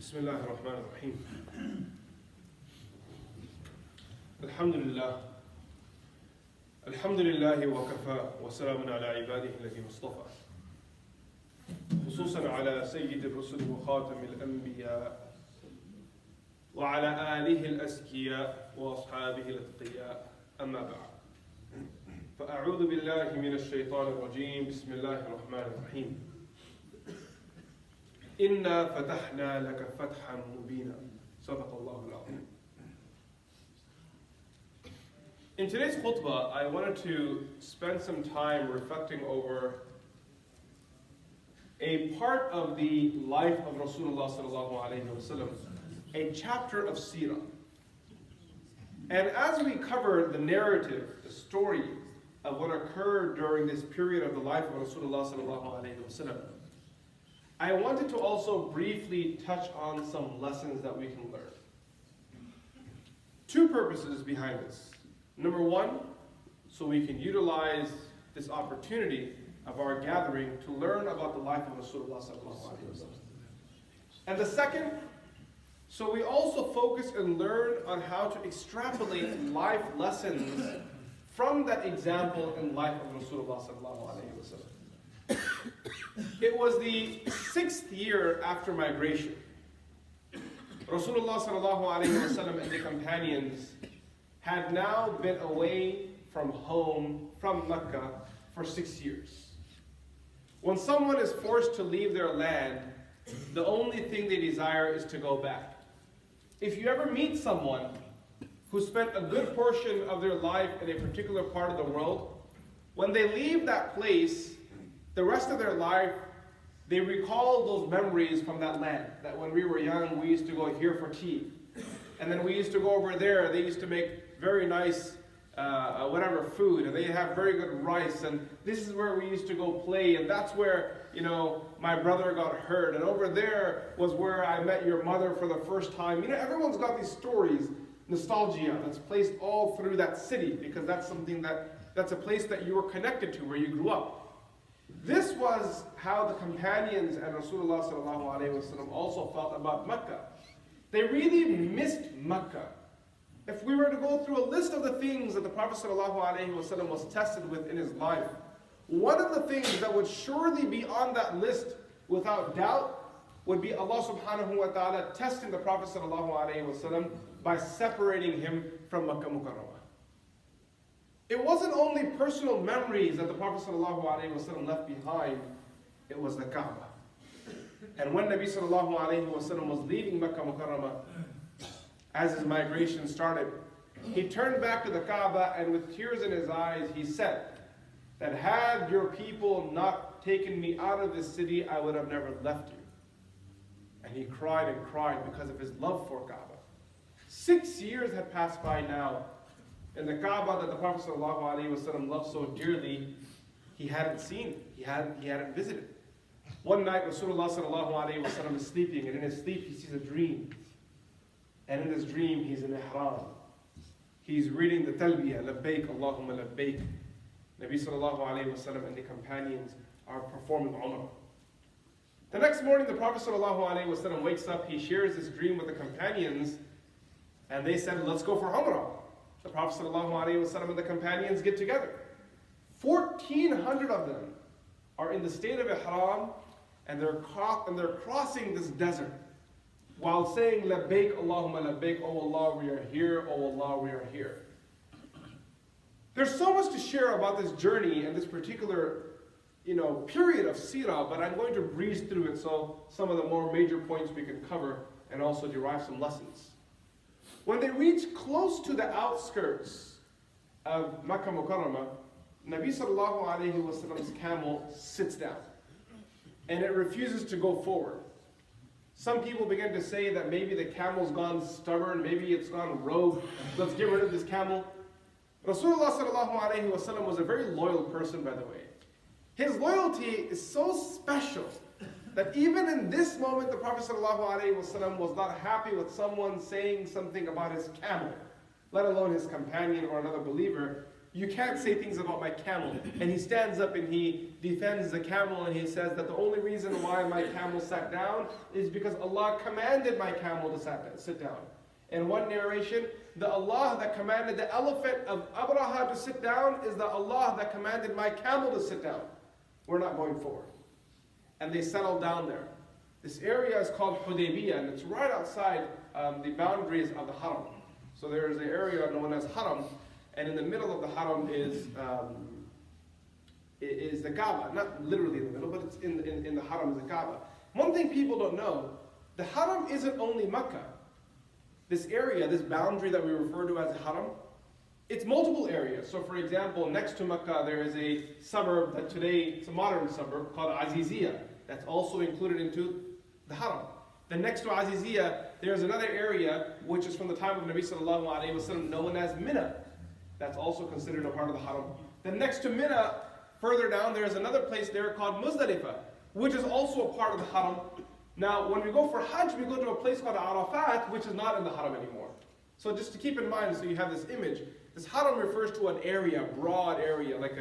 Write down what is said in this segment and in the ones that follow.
بسم الله الرحمن الرحيم. الحمد لله. الحمد لله وكفى وسلام على عباده الذين اصطفى. خصوصا على سيد الرسل وخاتم الأنبياء وعلى آله الأزكياء وأصحابه الأتقياء. أما بعد. فأعوذ بالله من الشيطان الرجيم. بسم الله الرحمن الرحيم. إنا فتحنا لك فتحا مبينا. صدق الله العظيم. In today's khutbah, I wanted to spend some time reflecting over a part of the life of Rasulullah sallallahu alaihi wasallam, a chapter of seerah. And as we cover the narrative, the story of what occurred during this period of the life of Rasulullah sallallahu alaihi wasallam, I wanted to also briefly touch on some lessons that we can learn. Two purposes behind this. Number one, so we can utilize this opportunity of our gathering to learn about the life of Rasulullah sallallahu alaihi wasallam. And the second, so we also focus and learn on how to extrapolate life lessons from that example in life of Rasulullah sallallahu alaihi wasallam. It was the 6th year after migration. Rasulullah sallallahu alaihi wasallam and the companions had now been away from home, from Mecca, for 6 years. When someone is forced to leave their land, the only thing they desire is to go back. If you ever meet someone who spent a good portion of their life in a particular part of the world, when they leave that place, the rest of their life, they recall those memories from that land. That when we were young, we used to go here for tea. And then we used to go over there. They used to make very nice, food. And they have very good rice. And this is where we used to go play. And that's where, my brother got hurt. And over there was where I met your mother for the first time. Everyone's got these stories, nostalgia, that's placed all through that city. Because that's that's a place that you were connected to, where you grew up. This was how the companions and Rasulullah sallallahu alaihi wasallam also felt about Mecca. They really missed Mecca. If we were to go through a list of the things that the Prophet sallallahu alaihi wasallam was tested with in his life, one of the things that would surely be on that list without doubt would be Allah subhanahu wa ta'ala testing the Prophet sallallahu alaihi wasallam by separating him from Makkah Mukarramah. It wasn't only personal memories that the Prophet ﷺ left behind, it was the Kaaba. And when Nabi ﷺ was leaving Makkah Mukarramah, as his migration started, he turned back to the Kaaba and with tears in his eyes, he said that had your people not taken me out of this city, I would have never left you. And he cried and cried because of his love for Kaaba. 6 years had passed by now. And the Kaaba that the Prophet ﷺ loved so dearly, he hadn't seen, he hadn't visited. One night Rasulullah ﷺ is sleeping, and in his sleep he sees a dream. And in his dream he's in ihram. He's reading the talbiyah, labbaik Allahumma labbaik. Nabi ﷺ and the companions are performing umrah. The next morning the Prophet ﷺ wakes up, he shares his dream with the companions, and they said, let's go for umrah. The Prophet ﷺ and the companions get together. 1,400 of them are in the state of ihram, and they're crossing this desert while saying, Labbaik Allahumma labbaik, oh Allah, we are here, oh Allah, we are here. There's so much to share about this journey and this particular period of seerah, but I'm going to breeze through it so some of the more major points we can cover and also derive some lessons. When they reach close to the outskirts of Makkah Mukarramah, Nabi sallallahu alayhi wasallam's camel sits down and it refuses to go forward. Some people begin to say that maybe the camel's gone stubborn, maybe it's gone rogue, let's get rid of this camel. Rasulullah sallallahu alayhi wasallam was a very loyal person, by the way. His loyalty is so special that even in this moment, the Prophet ﷺ was not happy with someone saying something about his camel, let alone his companion or another believer. you can't say things about my camel. And he stands up and he defends the camel and he says that the only reason why my camel sat down is because Allah commanded my camel to sit down. In one narration, the Allah that commanded the elephant of Abraha to sit down is the Allah that commanded my camel to sit down. We're not going forward. And they settled down there. This area is called Hudaybiyah, and it's right outside the boundaries of the Haram. So there is an area known as Haram, and in the middle of the Haram is the Kaaba. Not literally in the middle, but it's in the Haram is the Kaaba. One thing people don't know, the Haram isn't only Mecca. This area, this boundary that we refer to as the Haram, it's multiple areas. So for example, next to Mecca, there is a suburb that today, it's a modern suburb called Aziziyah. That's also included into the Haram. Then next to Aziziyah, there's another area which is from the time of Nabi sallallahu alayhi wa sallam known as Mina. That's also considered a part of the Haram. Then next to Mina, further down, there's another place there called Muzdalifah, which is also a part of the Haram. Now, when we go for Hajj, we go to a place called Arafat, which is not in the Haram anymore. So just to keep in mind, so you have this image, this Haram refers to an area, broad area, like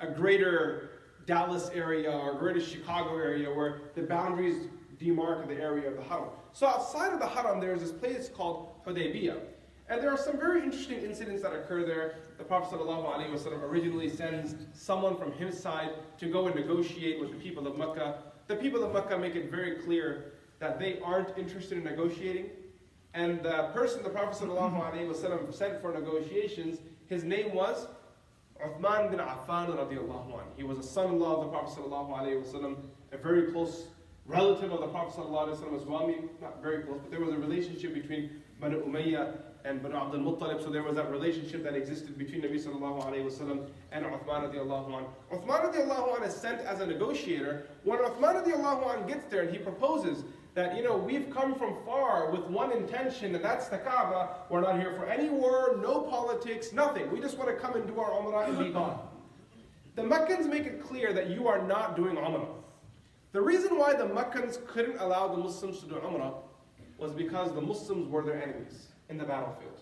a greater Dallas area or greater Chicago area where the boundaries demark the area of the Haram. So outside of the Haram, there's this place called Hudaybiyah. And there are some very interesting incidents that occur there. The Prophet ﷺ originally sends someone from his side to go and negotiate with the people of Mecca. The people of Mecca make it very clear that they aren't interested in negotiating. And the person the Prophet ﷺ sent for negotiations, his name was Uthman bin Affan radiallahu anh. He was a son-in-law of the Prophet ﷺ, a very close relative of the Prophet ﷺ as well. I mean, not very close, but there was a relationship between Banu Umayyah and Banu Abdul Muttalib, so there was that relationship that existed between Nabi sallallahu alayhi wa sallam and Uthman radiallahu anh. Uthman radiallahu anh is sent as a negotiator. When Uthman radiallahu anh gets there and he proposes that, we've come from far with one intention, and that's the Kaaba. We're not here for any war, no politics, nothing. We just want to come and do our Umrah and be gone. The Meccans make it clear that you are not doing Umrah. The reason why the Meccans couldn't allow the Muslims to do Umrah was because the Muslims were their enemies in the battlefield.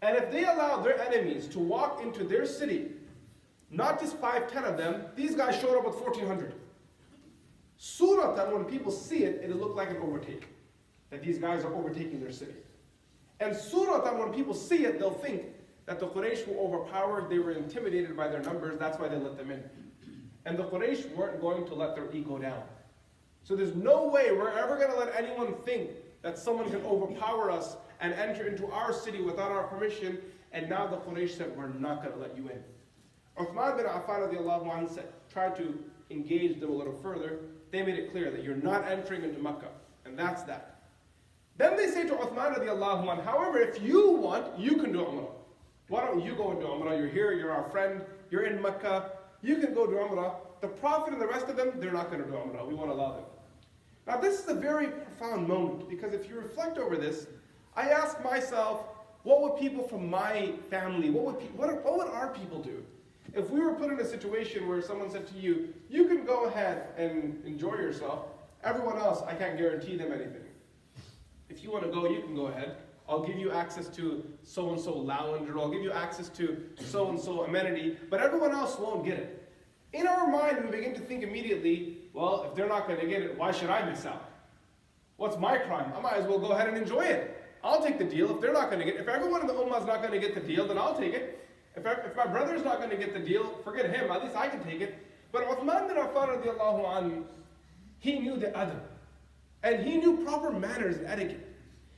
And if they allowed their enemies to walk into their city, not just 5-10 of them, these guys showed up with 1,400. Suratan, when people see it, it'll look like an overtake. That these guys are overtaking their city. And Suratan, when people see it, they'll think that the Quraysh were overpowered, they were intimidated by their numbers, that's why they let them in. And the Quraysh weren't going to let their ego down. So there's no way we're ever going to let anyone think that someone can overpower us and enter into our city without our permission. And now the Quraysh said, we're not going to let you in. Uthman bin Affan radiallahu anhu tried to engage them a little further. They made it clear that you're not entering into Mecca. And that's that. Then they say to Uthman radiallahu anhu, however, if you want, you can do Umrah. Why don't you go and do Umrah? You're here, you're our friend, you're in Mecca. You can go do Umrah. The Prophet and the rest of them, they're not going to do Umrah. We won't allow them. Now this is a very profound moment, because if you reflect over this, I ask myself, what would people from my family, what would our people do? If we were put in a situation where someone said to you, you can go ahead and enjoy yourself, everyone else, I can't guarantee them anything. If you want to go, you can go ahead. I'll give you access to so-and-so lounge, or I'll give you access to so-and-so amenity, but everyone else won't get it. In our mind, we begin to think immediately, well, if they're not going to get it, why should I miss out? What's my crime? I might as well go ahead and enjoy it. I'll take the deal. If they're not going to get it, if everyone in the ummah is not going to get the deal, then I'll take it. If my brother's not going to get the deal, forget him, at least I can take it. But Uthman bin Affan radiallahu anhu, he knew the adab. And he knew proper manners and etiquette.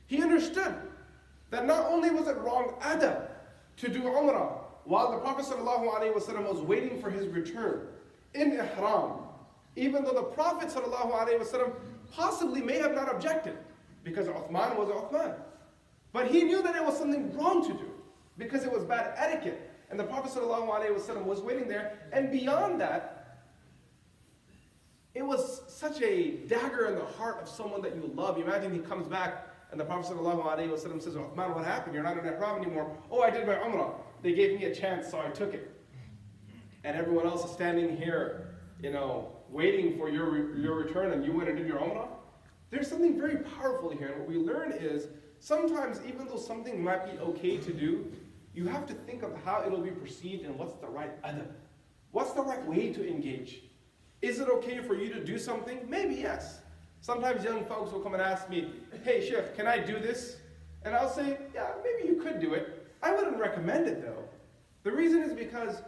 He understood that not only was it wrong adab to do Umrah while the Prophet ﷺ was waiting for his return in ihram, even though the Prophet ﷺ possibly may have not objected, because Uthman was Uthman. But he knew that it was something wrong to do, because it was bad etiquette. And the Prophet ﷺ was waiting there. And beyond that, it was such a dagger in the heart of someone that you love. You imagine he comes back and the Prophet ﷺ says, Uthman, what happened? You're not in ihram anymore. Oh, I did my Umrah. They gave me a chance, so I took it. And everyone else is standing here, waiting for your return, and you went and did your Umrah. There's something very powerful here. And what we learn is, sometimes even though something might be okay to do, you have to think of how it'll be perceived and what's the right adab. What's the right way to engage? Is it okay for you to do something? Maybe yes. Sometimes young folks will come and ask me, hey Sheikh, can I do this? And I'll say, yeah, maybe you could do it. I wouldn't recommend it though. The reason is because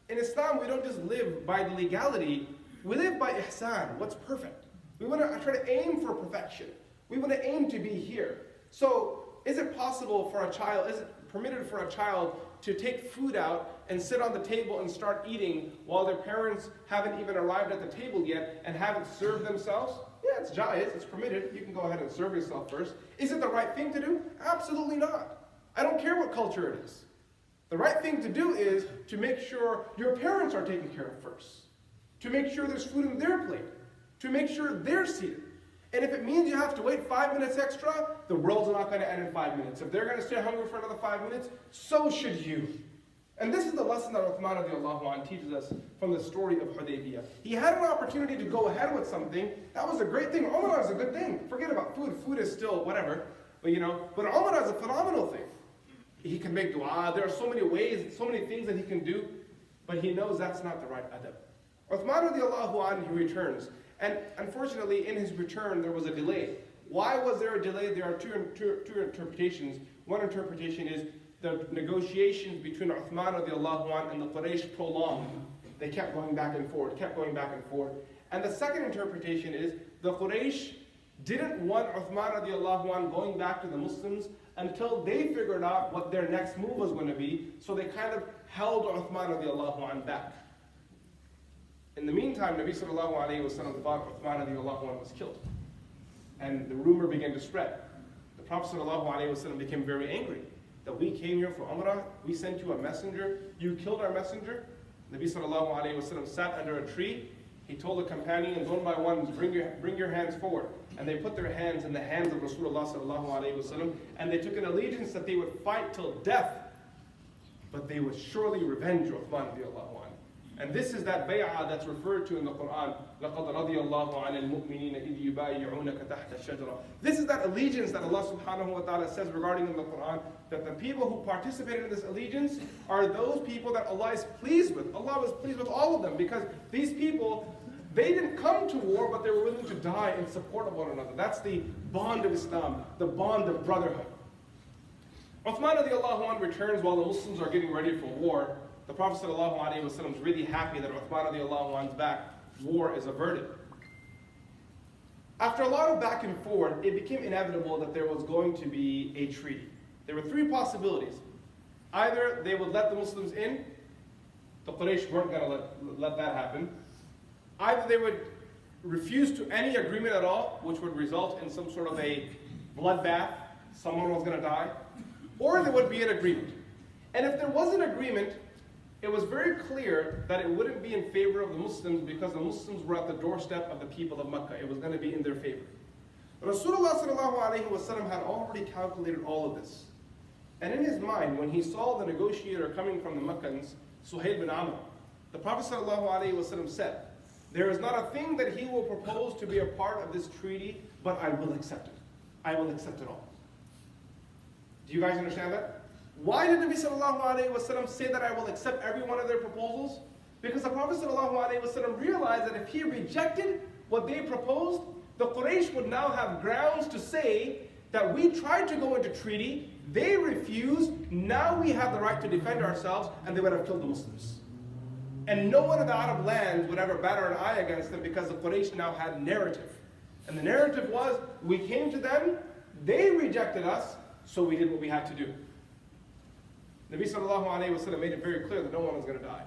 in Islam we don't just live by the legality, we live by ihsan, what's perfect. We want to try to aim for perfection. We want to aim to be here. So is it possible for a child, is it permitted for a child to take food out and sit on the table and start eating while their parents haven't even arrived at the table yet and haven't served themselves? Yeah, it's jaiz, it's permitted. You can go ahead and serve yourself first. Is it the right thing to do? Absolutely not. I don't care what culture it is. The right thing to do is to make sure your parents are taken care of first. To make sure there's food in their plate. To make sure they're seated. And if it means you have to wait 5 minutes extra, the world's not going to end in 5 minutes. If they're going to stay hungry for another 5 minutes, so should you. And this is the lesson that Uthman radiallahu anhu teaches us from the story of Hudaybiyah. He had an opportunity to go ahead with something. That was a great thing. Umrah is a good thing. Forget about food. Food is still whatever. But Umrah is a phenomenal thing. He can make dua. There are so many ways, so many things that he can do. But he knows that's not the right adab. Uthman radiallahu anhu, he returns. And unfortunately, in his return, there was a delay. Why was there a delay? There are two interpretations. One interpretation is the negotiations between Uthman radiallahu anhu and the Quraysh prolonged. They kept going back and forth, And the second interpretation is the Quraysh didn't want Uthman radiallahu anhu going back to the Muslims until they figured out what their next move was going to be. So they kind of held Uthman radiallahu anhu back. In the meantime, Nabi sallallahu alayhi wa sallam thought Uthman radiallahu anhu was killed. And the rumor began to spread. The Prophet sallallahu alayhi wa sallam became very angry that we came here for Umrah, we sent you a messenger, you killed our messenger. Nabi sallallahu alayhi wa sallam sat under a tree. He told the companions one by one, bring your hands forward. And they put their hands in the hands of Rasulullah sallallahu alayhi wa sallam, and they took an allegiance that they would fight till death, but they would surely revenge Uthman radiallahu anhu. And this is that bay'ah that's referred to in the Quran. لَقَدْ رَضِيَ اللَّهُ عَنِ الْمُؤْمِنِينَ إِذْ يُبَايِعُونَكَ تَحْتَ الشَّجَرَةِ. This is that allegiance that Allah subhanahu wa ta'ala says regarding in the Quran, that the people who participated in this allegiance are those people that Allah is pleased with. Allah was pleased with all of them because these people, they didn't come to war, but they were willing to die in support of one another. That's the bond of Islam, the bond of brotherhood. Uthman radiallahu anhu returns while the Muslims are getting ready for war. The Prophet ﷺ is really happy that Uthman radiallahu anhu's back. War is averted. After a lot of back and forth, it became inevitable that there was going to be a treaty. There were three possibilities. Either they would let the Muslims in. The Quraysh weren't going to let that happen. Either they would refuse to any agreement at all, which would result in some sort of a bloodbath. Someone was going to die. Or there would be an agreement. And if there was an agreement, it was very clear that it wouldn't be in favor of the Muslims because the Muslims were at the doorstep of the people of Mecca. It was going to be in their favor. Rasulullah sallallahu alayhi wa sallam had already calculated all of this. And in his mind, when he saw the negotiator coming from the Meccans, Suhail bin Amr, the Prophet sallallahu alayhi wa sallam said, there is not a thing that he will propose to be a part of this treaty, but I will accept it. I will accept it all. Do you guys understand that? Why did Nabi sallallahu alayhi wa sallam say that I will accept every one of their proposals? Because the Prophet sallallahu alayhi wa sallam realized that if he rejected what they proposed, the Quraysh would now have grounds to say that we tried to go into treaty, they refused, now we have the right to defend ourselves, and they would have killed the Muslims. And no one in the Arab lands would ever batter an eye against them because the Quraysh now had narrative. And the narrative was, we came to them, they rejected us, so we did what we had to do. Nabi sallallahu alayhi wa sallam made it very clear that no one was going to die.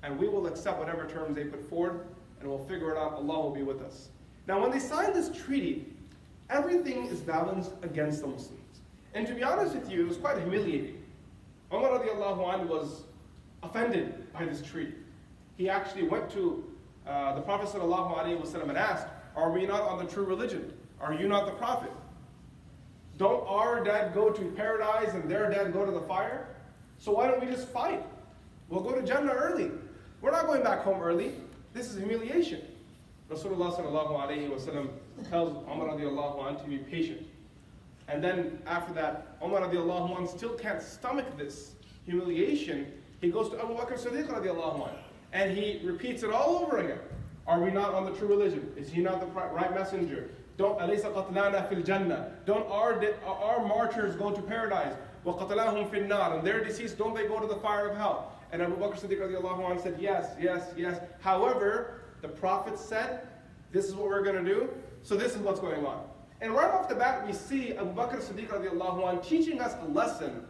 And we will accept whatever terms they put forward, and we'll figure it out. Allah will be with us. Now when they signed this treaty, everything is balanced against the Muslims. And to be honest with you, it was quite humiliating. Umar radiallahu anhu was offended by this treaty. He actually went to the Prophet sallallahu alayhi wa sallam and asked, are we not on the true religion? Are you not the Prophet? Don't our dad go to paradise and their dad go to the fire? So why don't we just fight? We'll go to Jannah early. We're not going back home early. This is humiliation. Rasulullah sallallahu alayhi wa sallam tells Umar radiallahu anhu to be patient. And then after that, Umar radiallahu anhu still can't stomach this. humiliation, he goes to Abu Bakr Siddiq radiallahu anhu, and he repeats it all over again. Are we not on the true religion? Is he not the right messenger? Don't أَلَيْسَ قَتْلَانَا فِي الْجَنَّةِ Don't our martyrs go to paradise? وَقَتْلَاهُمْ فِي النَّارِ And their deceased, don't they go to the fire of hell? And Abu Bakr Siddiq radiallahu anhu said, yes, yes, yes. However, the Prophet said, this is what we're going to do, so this is what's going on. And right off the bat, we see Abu Bakr Siddiq radiallahu anhu teaching us a lesson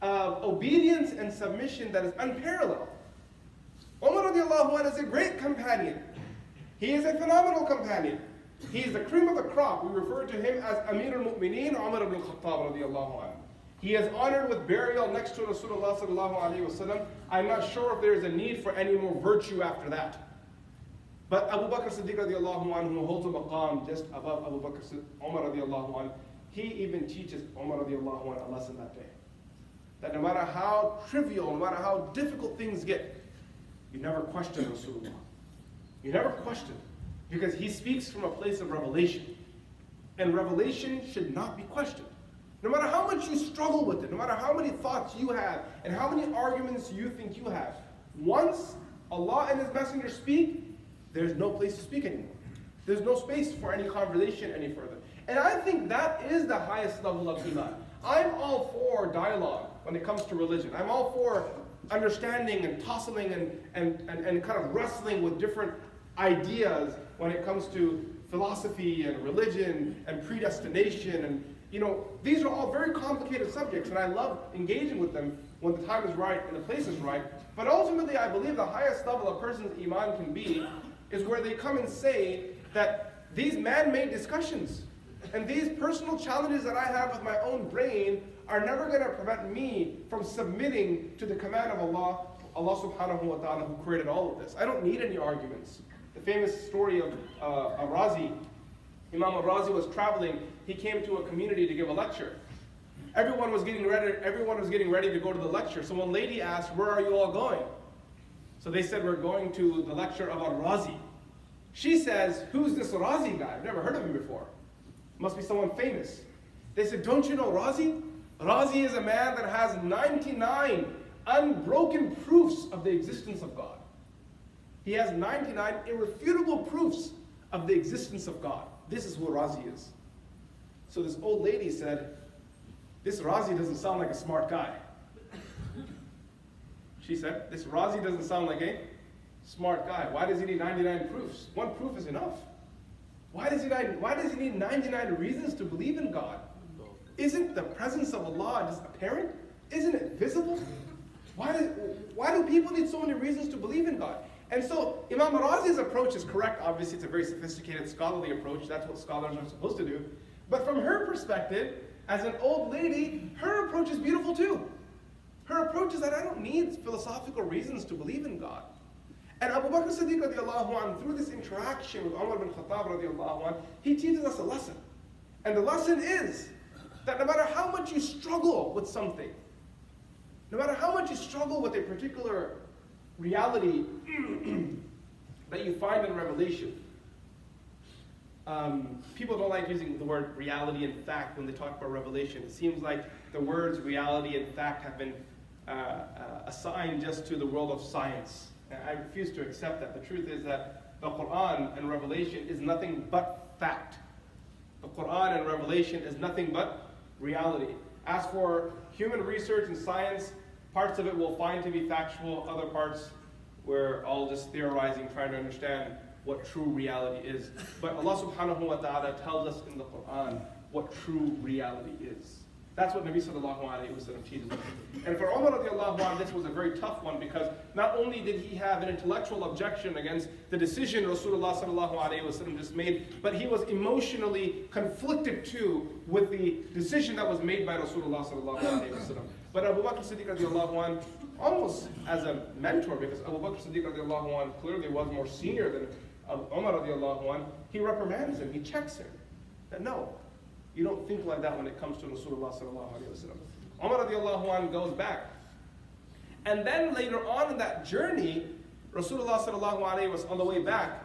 of obedience and submission that is unparalleled. Umar radiallahu anhu is a great companion. He is a phenomenal companion. He is the cream of the crop. We refer to him as Amir al-Mu'mineen, Umar ibn al-Khattab radiallahu anhu. He is honored with burial next to Rasulullah sallallahu alayhi wasallam. I'm not sure if there is a need for any more virtue after that. But Abu Bakr Siddiq radiallahu anhu, who holds a maqam just above Abu Bakr Umar radiallahu anhu, he even teaches Umar radiallahu anhu a lesson that day. That no matter how trivial, no matter how difficult things get, you never question Rasulullah. You never question. Because he speaks from a place of revelation. And revelation should not be questioned. No matter how much you struggle with it, no matter how many thoughts you have, and how many arguments you think you have, once Allah and His Messenger speak, there's no place to speak anymore. There's no space for any conversation any further. And I think that is the highest level of iman. I'm all for dialogue when it comes to religion. I'm all for understanding and tussling and kind of wrestling with different ideas when it comes to philosophy and religion and predestination. And, these are all very complicated subjects, and I love engaging with them when the time is right and the place is right. But ultimately, I believe the highest level a person's iman can be is where they come and say that these man-made discussions and these personal challenges that I have with my own brain are never going to prevent me from submitting to the command of Allah subhanahu wa ta'ala, who created all of this. I don't need any arguments. The famous story of Razi, Imam al-Razi was traveling. He came to a community to give a lecture. Everyone was getting ready to go to the lecture. So one lady asked, where are you all going? So they said, we're going to the lecture of al-Razi. She says, who's this Razi guy? I've never heard of him before. Must be someone famous. They said, don't you know Razi? Razi is a man that has 99 unbroken proofs of the existence of God. He has 99 irrefutable proofs of the existence of God. This is who Razi is. So this old lady said, this Razi doesn't sound like a smart guy. She said, this Razi doesn't sound like a smart guy. Why does he need 99 proofs? One proof is enough. Why does he need 99 reasons to believe in God? Isn't the presence of Allah just apparent? Isn't it visible? Why do people need so many reasons to believe in God? And so Imam Razi's approach is correct. Obviously, it's a very sophisticated scholarly approach. That's what scholars are supposed to do. But from her perspective, as an old lady, her approach is beautiful too. Her approach is that I don't need philosophical reasons to believe in God. And Abu Bakr Siddiq radiallahu anhu, through this interaction with Umar bin Khattab radiallahu anhu, he teaches us a lesson. And the lesson is that no matter how much you struggle with something, no matter how much you struggle with a particular reality that you find in Revelation, people don't like using the word reality and fact when they talk about Revelation. It seems like the words reality and fact have been assigned just to the world of science. And I refuse to accept that. The truth is that the Quran and Revelation is nothing but fact. The Quran and Revelation is nothing but reality. As for human research and science, parts of it we'll find to be factual, other parts we're all just theorizing, trying to understand what true reality is. But Allah subhanahu wa ta'ala tells us in the Quran what true reality is. That's what Nabi sallallahu alayhi wa sallam teaches us. And for Umar radiallahu anhu, this was a very tough one because not only did he have an intellectual objection against the decision Rasulullah sallallahu alayhi wa sallam just made, but he was emotionally conflicted too with the decision that was made by Rasulullah sallallahu alayhi wa sallam. But Abu Bakr Siddiq radiallahu anhu, almost as a mentor, because Abu Bakr Siddiq radiallahu anhu clearly was more senior than Umar radiallahu anhu, he reprimands him, he checks him. That no, you don't think like that when it comes to Rasulullah sallallahu alayhi wa sallam. Umar radiallahu anhu goes back. And then later on in that journey, Rasulullah sallallahu alayhi wa sallam, on the way back,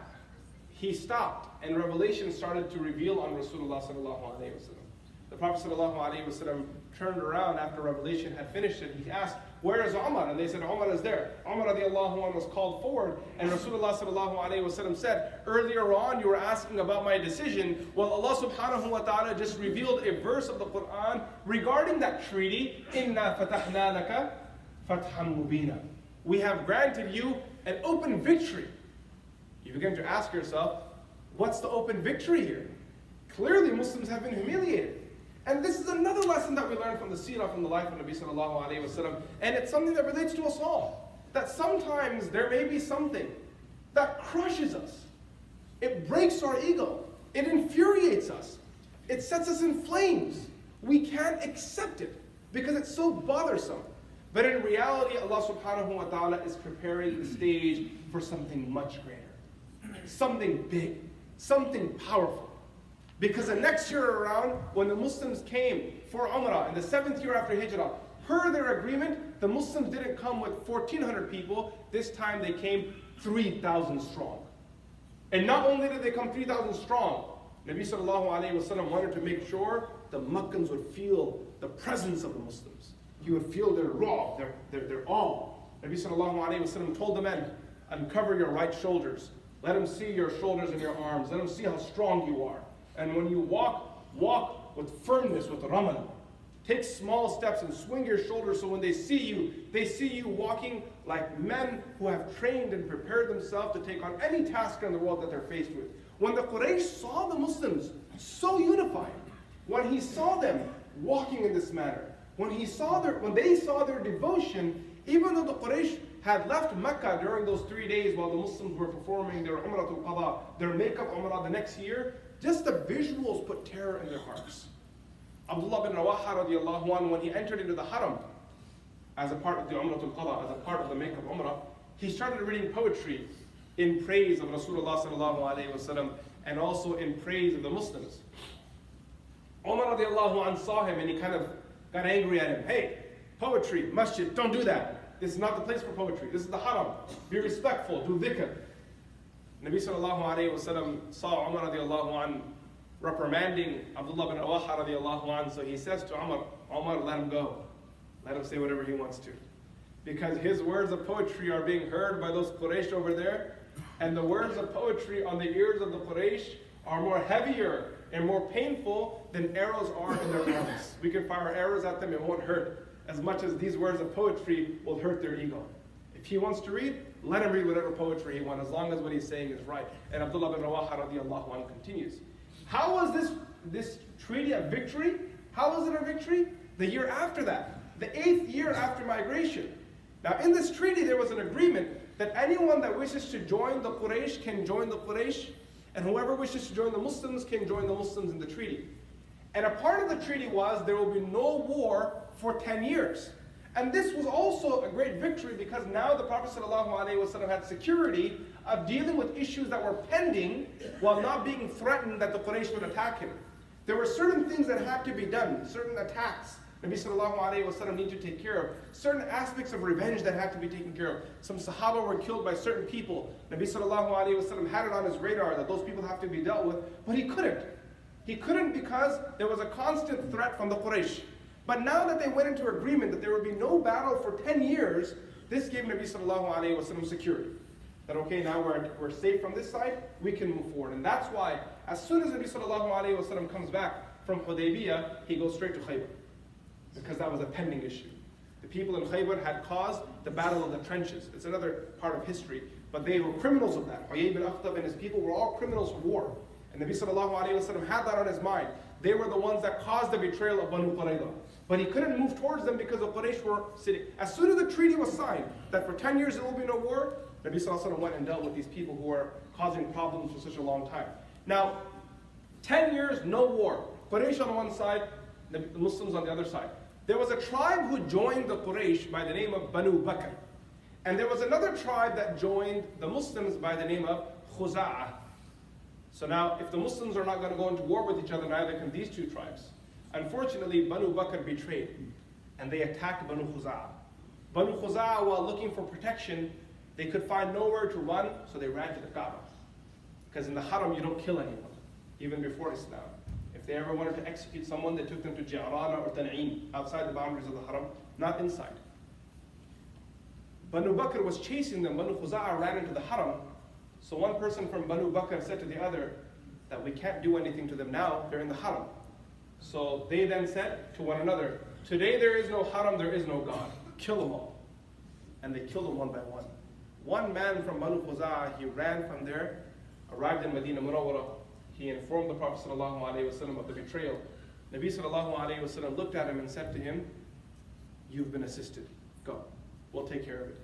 he stopped and revelation started to reveal on Rasulullah sallallahu alayhi wa sallam. The Prophet sallallahu alayhi wa sallam turned around after Revelation had finished it. He asked, where is Umar? And they said, Umar is there. Umar radiallahu anhu was called forward, and Rasulullah sallallahu alayhi wa sallam said, earlier on you were asking about my decision. Well, Allah subhanahu wa ta'ala just revealed a verse of the Quran regarding that treaty. Inna fatahna laka fatham mubina. We have granted you an open victory. You begin to ask yourself, what's the open victory here? Clearly Muslims have been humiliated. And this is another lesson that we learn from the seerah, from the life of Nabi sallallahu alayhi wa sallam. And it's something that relates to us all. That sometimes there may be something that crushes us. It breaks our ego. It infuriates us. It sets us in flames. We can't accept it because it's so bothersome. But in reality, Allah subhanahu wa ta'ala is preparing the stage for something much greater. Something big. Something powerful. Because the next year around, when the Muslims came for Umrah in the 7th year after Hijrah, per their agreement, the Muslims didn't come with 1,400 people. This time they came 3,000 strong. And not only did they come 3,000 strong, Nabi sallallahu alayhi wa sallam wanted to make sure the Meccans would feel the presence of the Muslims. He would feel their raw, their awe. Nabi sallallahu alayhi wa sallam told the men, uncover your right shoulders. Let them see your shoulders and your arms. Let them see how strong you are. And when you walk with firmness, with ramana. Take small steps and swing your shoulders so when they see you walking like men who have trained and prepared themselves to take on any task in the world that they're faced with. When the Quraysh saw the Muslims so unified, when he saw them walking in this manner, when they saw their devotion, even though the Quraysh had left Mecca during those 3 days while the Muslims were performing their Umratul Qada, their makeup Umrah the next year, just the visuals put terror in their hearts. Abdullah bin Rawaha radiallahu anhu, when he entered into the Haram as a part of the Umratul Qada, as a part of the makeup Umrah, he started reading poetry in praise of Rasulullah sallallahu alayhi wa sallam and also in praise of the Muslims. Umar radiallahu anhu saw him and he kind of got angry at him. Hey, poetry, masjid, don't do that. This is not the place for poetry. This is the Haram. Be respectful, do dhikr. Nabi sallallahu alayhi wa sallam saw Umar radiallahu anhu reprimanding Abdullah bin Rawaha radiallahu anhu, so he says to Umar, let him go. Let him say whatever he wants to. Because his words of poetry are being heard by those Quraysh over there, and the words of poetry on the ears of the Quraysh are more heavier and more painful than arrows are in their arms. We can fire arrows at them, it won't hurt as much as these words of poetry will hurt their ego. If he wants to read, let him read whatever poetry he wants, as long as what he's saying is right. And Abdullah bin Rawaha radiallahu anhu continues. How was this treaty a victory? How was it a victory? The year after that, the 8th year after migration. Now in this treaty there was an agreement that anyone that wishes to join the Quraysh can join the Quraysh, and whoever wishes to join the Muslims can join the Muslims in the treaty. And a part of the treaty was there will be no war for 10 years. And this was also a great victory because now the Prophet ﷺ had security of dealing with issues that were pending while not being threatened that the Quraysh would attack him. There were certain things that had to be done, certain attacks Nabi ﷺ needed to take care of, certain aspects of revenge that had to be taken care of. Some Sahaba were killed by certain people. Nabi ﷺ had it on his radar that those people have to be dealt with, but he couldn't. He couldn't because there was a constant threat from the Quraysh. But now that they went into agreement that there would be no battle for 10 years, this gave Nabi sallallahu alayhi wa sallam security. That okay, now we're safe from this side, we can move forward. And that's why, as soon as Nabi sallallahu alayhi wa sallam comes back from Hudaybiyah, he goes straight to Khaybar. Because that was a pending issue. The people in Khaybar had caused the battle of the trenches. It's another part of history. But they were criminals of that. Huyay bin Akhtab and his people were all criminals of war. And Nabi sallallahu alayhi wa sallam had that on his mind. They were the ones that caused the betrayal of Banu Qurayza. But he couldn't move towards them because the Quraysh were sitting. As soon as the treaty was signed, that for 10 years there will be no war, Nabi sallallahu alayhi wa sallam went and dealt with these people who were causing problems for such a long time. Now, 10 years, no war. Quraysh on one side, the Muslims on the other side. There was a tribe who joined the Quraysh by the name of Banu Bakr. And there was another tribe that joined the Muslims by the name of Khuza'ah. So now, if the Muslims are not going to go into war with each other, neither can these two tribes. Unfortunately, Banu Bakr betrayed, and they attacked Banu Khuza'ah. Banu Khuza'ah, while looking for protection, they could find nowhere to run, so they ran to the Kaaba. Because in the Haram, you don't kill anyone, even before Islam. If they ever wanted to execute someone, they took them to Ji'rana or Tan'im, outside the boundaries of the haram, not inside. Banu Bakr was chasing them. Banu Khuza'ah ran into the haram. So one person from Banu Bakr said to the other that we can't do anything to them now, they're in the haram. So they then said to one another, today there is no haram, there is no God. Kill them all. And they killed them one by one. One man from Banu Khuza'ah, he ran from there, arrived in Medina Munawwara. He informed the Prophet ﷺ of the betrayal. Nabi ﷺ looked at him and said to him, you've been assisted. Go. We'll take care of it.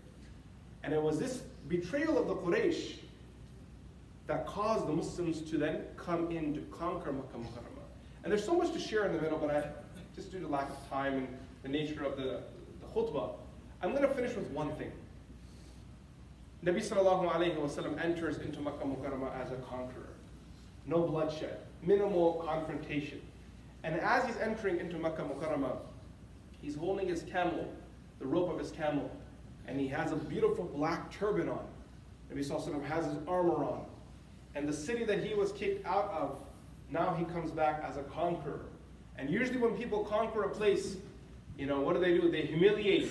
And it was this betrayal of the Quraysh that caused the Muslims to then come in to conquer Makkah Mukarramah. And there's so much to share in the middle, but just due to lack of time and the nature of the khutbah, I'm going to finish with one thing. Nabi ﷺ enters into Makkah Mukarramah as a conqueror. No bloodshed, minimal confrontation. And as he's entering into Makkah Mukarramah, he's holding his camel, the rope of his camel, and he has a beautiful black turban on. Nabi ﷺ has his armor on. And the city that he was kicked out of, now he comes back as a conqueror. And usually when people conquer a place, what do? They humiliate.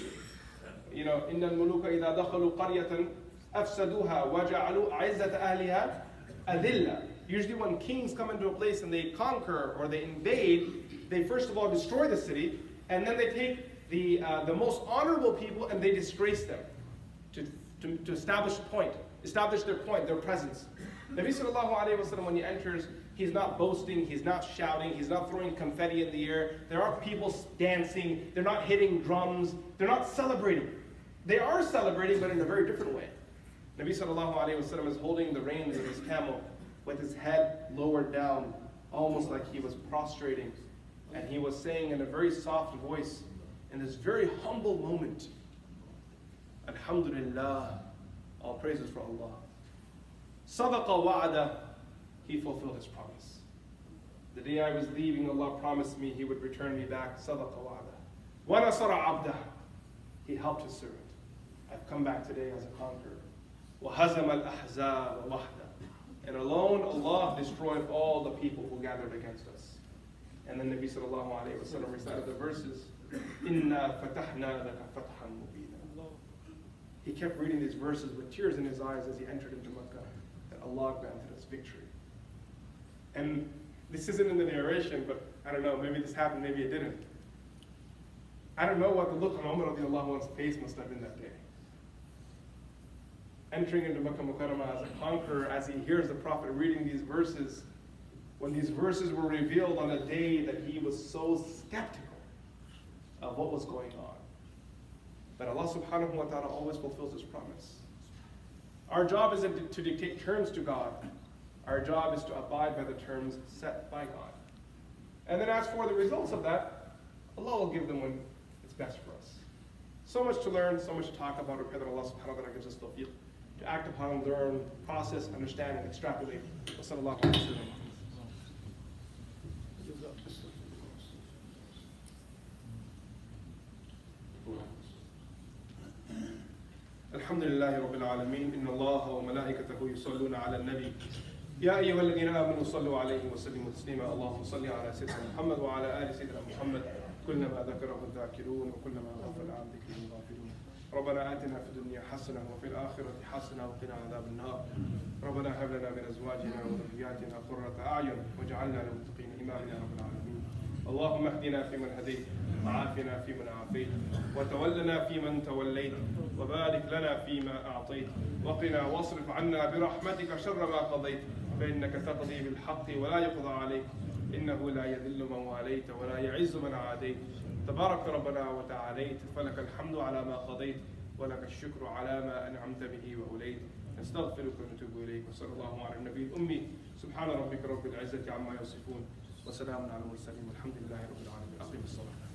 إِنَّ الْمُلُوكَ إِذَا دَخَلُوا قَرْيَةً أَفْسَدُوهَا وَجَعَلُوا عِزَّةَ أَهْلِهَا أَذِلَّةً. Usually when kings come into a place and they conquer or they invade, they first of all destroy the city, and then they take the most honorable people and they disgrace them to establish their point, their presence. Nabi ﷺ, when he enters, he's not boasting, he's not shouting, he's not throwing confetti in the air. There aren't people dancing, they're not hitting drums, they're not celebrating. They are celebrating, but in a very different way. Nabi ﷺ is holding the reins of his camel with his head lowered down, almost like he was prostrating. And he was saying in a very soft voice, in this very humble moment, Alhamdulillah, all praises for Allah. Sadaqa wa'ada, he fulfilled his promise. The day I was leaving, Allah promised me he would return me back. Sadaqa wa'ada. Wa nasara abdah, he helped his servant. I've come back today as a conqueror. Wa hazama al-ahzab wahda. And alone, Allah destroyed all the people who gathered against us. And then Nabi ﷺ recited the verses, Inna fatahna laka fathan mubina. He kept reading these verses with tears in his eyes as he entered into Makkah, that Allah granted us victory. And this isn't in the narration, but I don't know, maybe this happened, maybe it didn't. I don't know what the look on Umar radiallahu anhu's face must have been that day. Entering into Makkah Mukarramah as a conqueror, as he hears the Prophet reading these verses, when these verses were revealed on a day that he was so skeptical of what was going on. But Allah subhanahu wa ta'ala always fulfills his promise. Our job isn't to dictate terms to God. Our job is to abide by the terms set by God. And then as for the results of that, Allah will give them when it's best for us. So much to learn, so much to talk about. We pray that Allah subhanahu wa ta'ala gives us tawfiq to act upon, learn, process, understand, and extrapolate. Wa sallallahu alayhi wa sallam. الحمد لله رب العالمين إن الله وملائكته يصلون على النبي يا أيها الذين آمنوا صلوا عليه وسلموا تسليما اللهم صل على سيدنا محمد وعلى آل سيدنا محمد كلما ذكره الذاكرون وكلما غفل عن ذكره الغافلون ربنا آتنا في الدنيا حسنة وفي الآخرة حسنة وقنا عذاب النار ربنا هب لنا من أزواجنا وذرياتنا قرة أعين واجعلنا للمتقين إماما يا رب العالمين اللهم اهدنا فيمن هديت وعافنا فيمن عافيت وتولنا فيمن توليت وبارك لنا فيما أعطيت وقنا واصرف عنا برحمتك شر ما قضيت فإنك تقضي بالحق ولا يقضى عليك إنه لا يذل من واليت ولا يعز من عاديت تبارك ربنا وتعاليت فلك الحمد على ما قضيت ولك الشكر على ما أنعمت به وأوليت نستغفرك ونتوب إليك وصلى الله على النبي الأمي سبحان ربك رب العزة عما يصفون وسلام على المرسلين والحمد لله رب العالمين أقم الصلاة